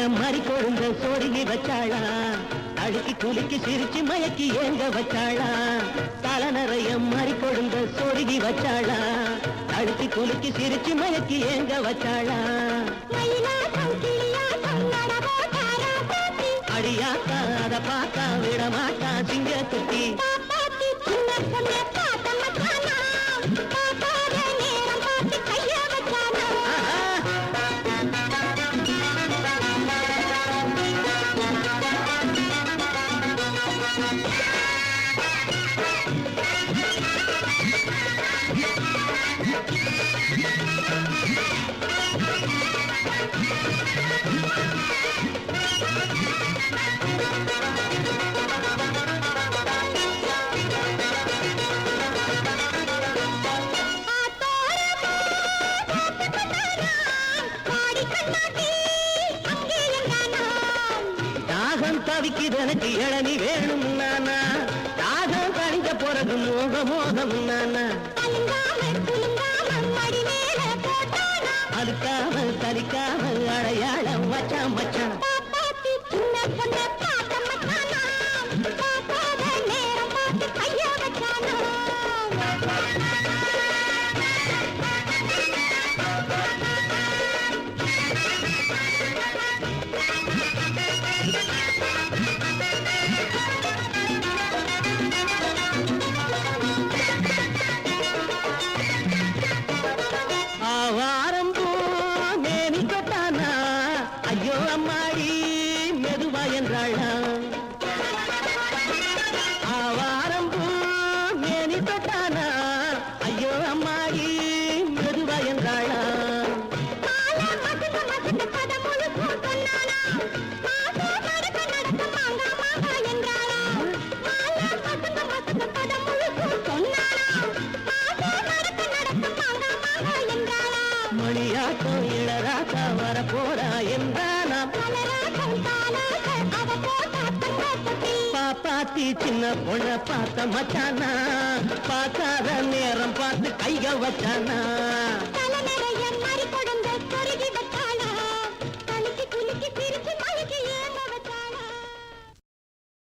மாறி கொழுந்த சொருகி வச்சாளா அழுக்கி குலுக்கி சிரிச்சு மயக்கி ஏங்க வச்சாளா தல நிறைய மாறி கொழுந்த சொருகி வச்சாளா அழுக்கி குலுக்கி சிரிச்சு மயக்கி ஏங்க வச்சாளா அடியாக்கா அத பாக்கா விட மாட்டா சிங்க குட்டி தவிக்கிறனுக்கு இளநி வேணும் நானா தாகம் கணிஞ்ச பிறகு மோக மோகம் நானா அழுக்காமல் தலிக்காமல் அடையாளம் மச்சான் மச்சான் மணியாட்டம் இளராக்கா வர போறா என்றானா பாப்பாத்தி சின்ன பொண்ண பார்த்த மச்சானா பார்க்காத நேரம் பார்த்து கைக வச்சானா தலை நிறைய மாறி கொடுங்க சொருகி